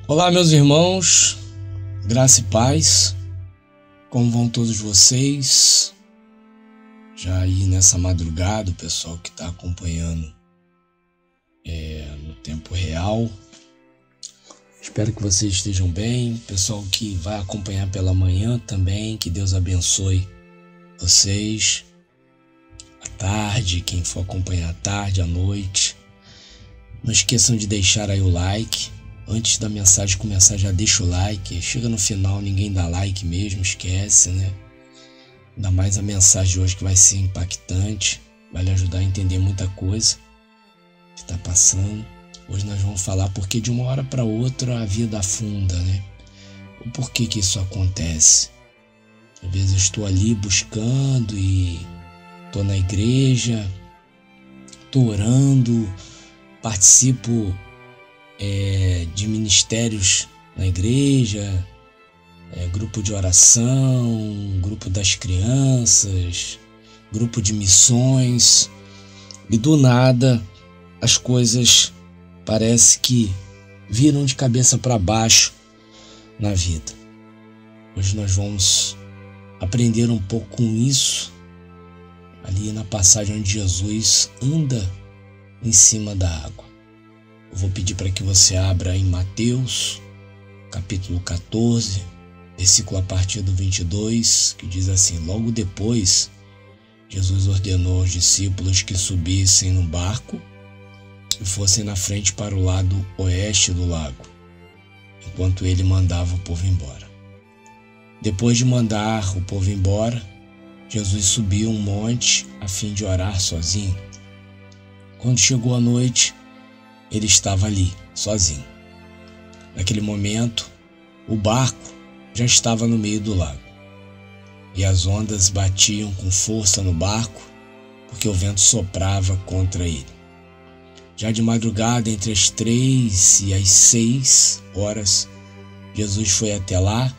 Olá, meus irmãos, graça e paz, como vão todos vocês? Já aí nessa madrugada, o pessoal que está acompanhando no tempo real, espero que vocês estejam bem. Pessoal que vai acompanhar pela manhã também, que Deus abençoe vocês. À tarde, quem for acompanhar à tarde, à noite, não esqueçam de deixar aí o like. Antes da mensagem começar, já deixa o like. Chega no final, ninguém dá like mesmo, esquece, né? Ainda mais a mensagem de hoje que vai ser impactante, vai lhe ajudar a entender muita coisa que está passando. Hoje nós vamos falar porque de uma hora para outra a vida afunda, né? O porquê que isso acontece. Às vezes eu estou ali buscando e estou na igreja, estou orando, participo de ministérios na igreja, grupo de oração, grupo das crianças, grupo de missões, e do nada as coisas parece que viram de cabeça para baixo na vida. Hoje nós vamos aprender um pouco com isso, ali na passagem onde Jesus anda em cima da água. Eu vou pedir para que você abra em Mateus, capítulo 14, versículo a partir do 22, que diz assim: Logo depois, Jesus ordenou aos discípulos que subissem no barco e fossem na frente para o lado oeste do lago, enquanto ele mandava o povo embora. Depois de mandar o povo embora, Jesus subiu um monte a fim de orar sozinho. Quando chegou a noite, ele estava ali, sozinho. Naquele momento, o barco já estava no meio do lago, e as ondas batiam com força no barco, porque o vento soprava contra ele. Já de madrugada, entre as 3 e as 6 horas, Jesus foi até lá,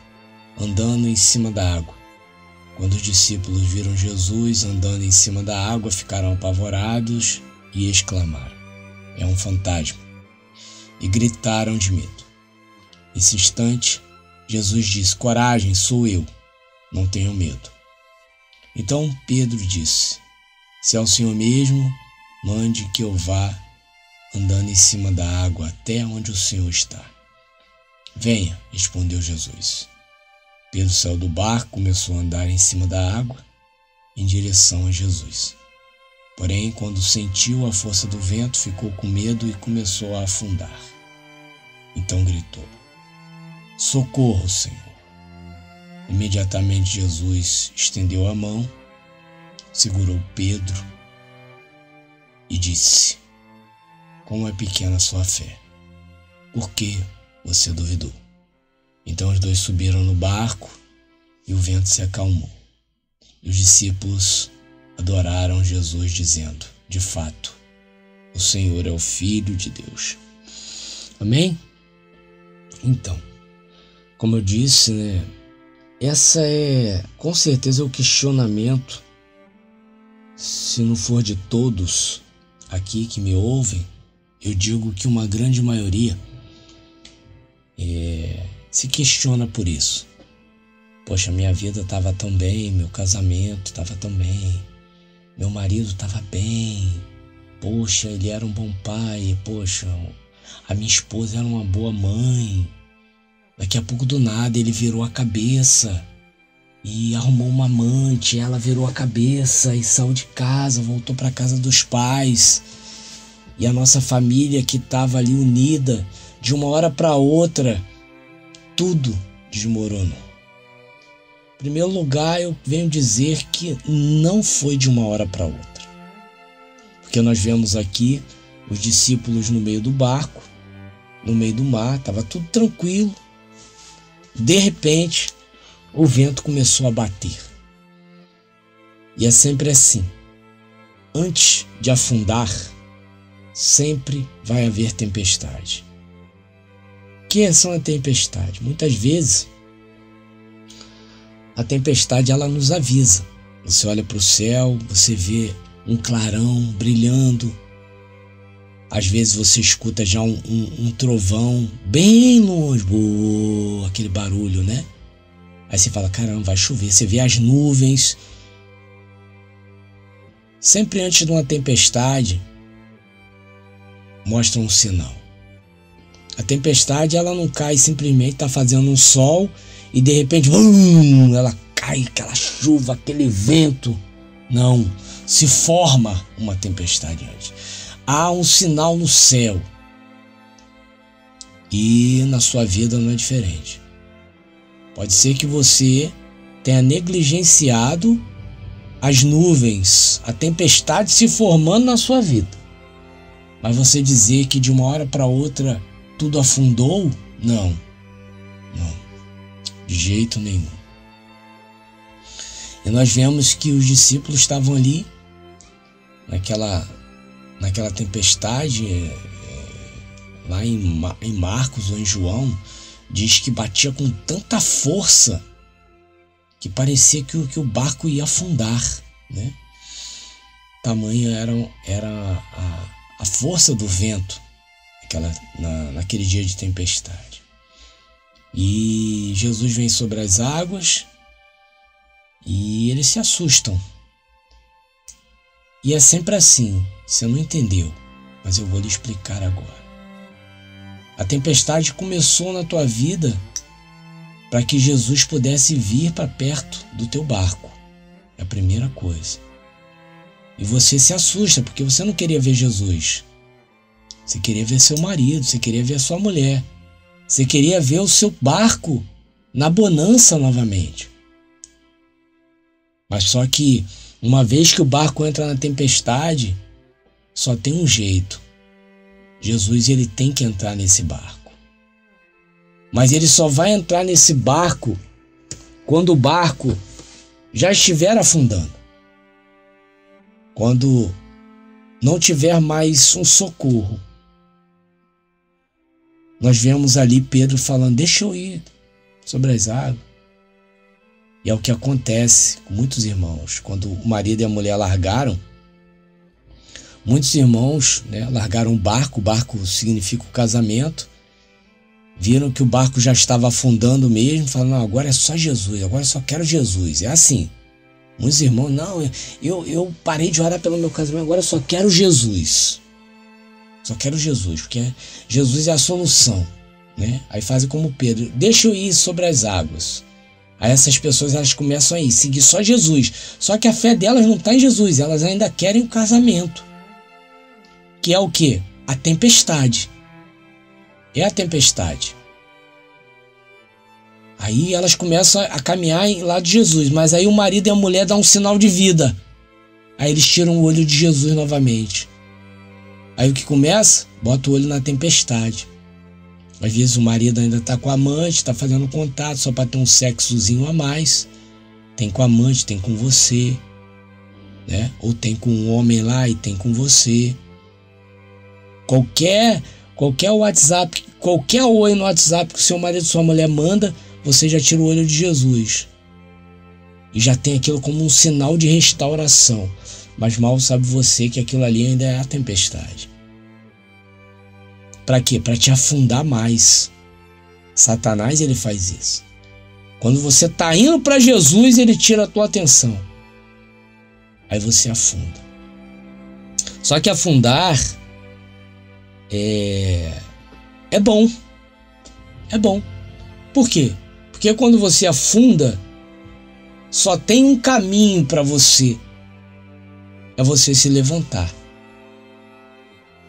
andando em cima da água. Quando os discípulos viram Jesus andando em cima da água, ficaram apavorados e exclamaram: É um fantasma! E gritaram de medo. Nesse instante, Jesus disse: Coragem, sou eu, não tenham medo. Então Pedro disse: Se é o Senhor mesmo, mande que eu vá andando em cima da água até onde o Senhor está. Venha, respondeu Jesus. Pedro saiu do barco, começou a andar em cima da água, em direção a Jesus. Porém, quando sentiu a força do vento, ficou com medo e começou a afundar. Então gritou: Socorro, Senhor! Imediatamente Jesus estendeu a mão, segurou Pedro e disse: Como é pequena a sua fé! Por que você duvidou? Então os dois subiram no barco e o vento se acalmou. E os discípulos adoraram Jesus, dizendo: De fato, o Senhor é o Filho de Deus. Amém? Então, como eu disse, né? Essa é com certeza o questionamento, se não for de todos aqui que me ouvem, eu digo que uma grande maioria se questiona por isso. Poxa, minha vida estava tão bem, meu casamento estava tão bem, meu marido estava bem, poxa, ele era um bom pai, poxa, a minha esposa era uma boa mãe. Daqui a pouco, do nada, ele virou a cabeça e arrumou uma amante, ela virou a cabeça e saiu de casa, voltou para casa dos pais. E a nossa família que estava ali unida, de uma hora para outra, tudo desmoronou. Em primeiro lugar, eu venho dizer que não foi de uma hora para outra. Porque nós vemos aqui os discípulos no meio do barco, no meio do mar, estava tudo tranquilo. De repente, o vento começou a bater. E é sempre assim. Antes de afundar, sempre vai haver tempestade. O que é a tempestade? Muitas vezes, a tempestade ela nos avisa. Você olha para o céu, você vê um clarão brilhando, Às vezes você escuta já um trovão bem longe, aquele barulho, né? Aí você fala, caramba, vai chover. Você vê as nuvens. Sempre antes de uma tempestade, mostra um sinal. A tempestade, ela não cai simplesmente, tá fazendo um sol e de repente, ela cai, aquela chuva, aquele vento. Não, se forma uma tempestade antes. Há um sinal no céu. E na sua vida não é diferente. Pode ser que você tenha negligenciado as nuvens, a tempestade se formando na sua vida. Mas você dizer que de uma hora para outra tudo afundou? Não. Não. De jeito nenhum. E nós vemos que os discípulos estavam ali naquela tempestade, lá em Marcos ou em João, diz que batia com tanta força que parecia que o barco ia afundar, né? Tamanha era a força do vento naquele dia de tempestade. E Jesus vem sobre as águas e eles se assustam. E é sempre assim, você não entendeu, mas eu vou lhe explicar agora. A tempestade começou na tua vida para que Jesus pudesse vir para perto do teu barco. É a primeira coisa. E você se assusta porque você não queria ver Jesus. Você queria ver seu marido, você queria ver a sua mulher. Você queria ver o seu barco na bonança novamente. Mas só que uma vez que o barco entra na tempestade, só tem um jeito. Jesus, ele tem que entrar nesse barco. Mas ele só vai entrar nesse barco quando o barco já estiver afundando. Quando não tiver mais um socorro. Nós vemos ali Pedro falando, deixa eu ir sobre as águas. E é o que acontece com muitos irmãos. Quando o marido e a mulher largaram, muitos irmãos, né, largaram o barco significa o casamento, viram que o barco já estava afundando mesmo, falaram, não, agora é só Jesus, agora eu só quero Jesus. É assim, muitos irmãos, não, eu parei de orar pelo meu casamento, agora eu só quero Jesus. Só quero Jesus, porque Jesus é a solução, né? Aí fazem como Pedro, deixa eu ir sobre as águas. Aí essas pessoas, elas começam a ir, seguir só Jesus. Só que a fé delas não está em Jesus, elas ainda querem o casamento. Que é o quê? A tempestade. É a tempestade. Aí elas começam a caminhar lá de Jesus, mas aí o marido e a mulher dão um sinal de vida. Aí eles tiram o olho de Jesus novamente. Aí o que começa? Bota o olho na tempestade. Às vezes o marido ainda está com a amante, está fazendo contato só para ter um sexozinho a mais. Tem com a amante, tem com você, né? Ou tem com um homem lá e tem com você. Qualquer WhatsApp, qualquer oi no WhatsApp que o seu marido e sua mulher manda, você já tira o olho de Jesus. E já tem aquilo como um sinal de restauração. Mas mal sabe você que aquilo ali ainda é a tempestade. Para quê? Para te afundar mais. Satanás, ele faz isso. Quando você está indo para Jesus, ele tira a tua atenção. Aí você afunda. Só que afundar é bom. É bom. Por quê? Porque quando você afunda, só tem um caminho para você. É você se levantar.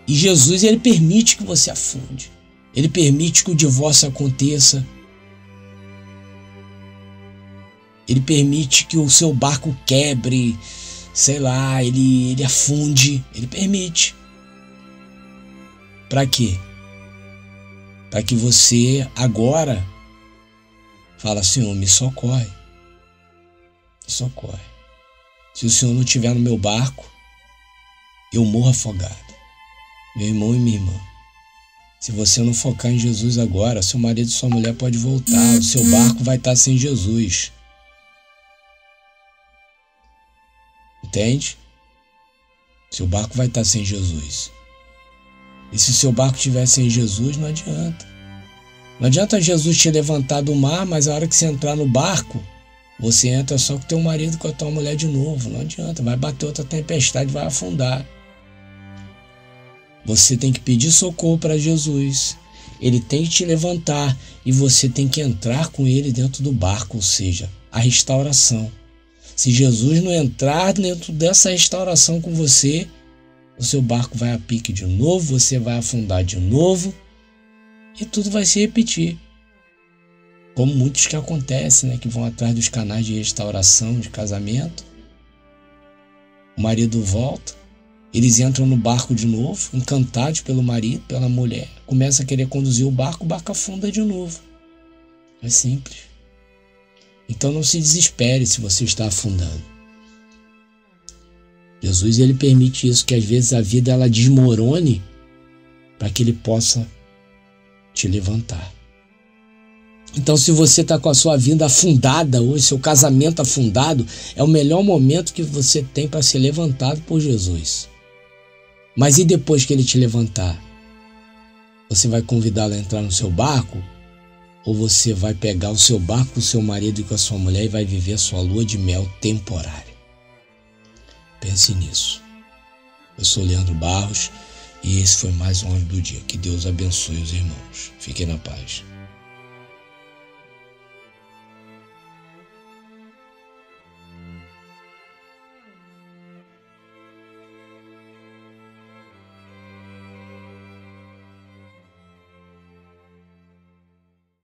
E Jesus, ele permite que você afunde. Ele permite que o divórcio aconteça. Ele permite que o seu barco quebre, sei lá, ele afunde. Ele permite. Para quê? Para que você agora fala, Senhor, me socorre. Me socorre. Se o Senhor não estiver no meu barco, eu morro afogado. Meu irmão e minha irmã. Se você não focar em Jesus agora, seu marido e sua mulher pode voltar. O seu barco vai estar sem Jesus. Entende? Seu barco vai estar sem Jesus. E se o seu barco estiver sem Jesus, não adianta. Não adianta Jesus te levantar do mar, mas a hora que você entrar no barco, você entra só com teu marido e com a tua mulher de novo. Não adianta, vai bater outra tempestade, vai afundar. Você tem que pedir socorro para Jesus. Ele tem que te levantar e você tem que entrar com ele dentro do barco, ou seja, a restauração. Se Jesus não entrar dentro dessa restauração com você, o seu barco vai a pique de novo, você vai afundar de novo e tudo vai se repetir. Como muitos que acontecem, que vão atrás dos canais de restauração, de casamento. O marido volta, eles entram no barco de novo, encantados pelo marido, pela mulher, começa a querer conduzir o barco afunda de novo. É simples. Então não se desespere se você está afundando. Jesus, ele permite isso, que às vezes a vida ela desmorone para que ele possa te levantar. Então, se você está com a sua vida afundada hoje, seu casamento afundado, é o melhor momento que você tem para ser levantado por Jesus. Mas e depois que ele te levantar? Você vai convidá-lo a entrar no seu barco? Ou você vai pegar o seu barco com o seu marido e com a sua mulher e vai viver a sua lua de mel temporária? Pense nisso. Eu sou Leandro Barros e esse foi mais um áudio do dia. Que Deus abençoe os irmãos. Fiquem na paz.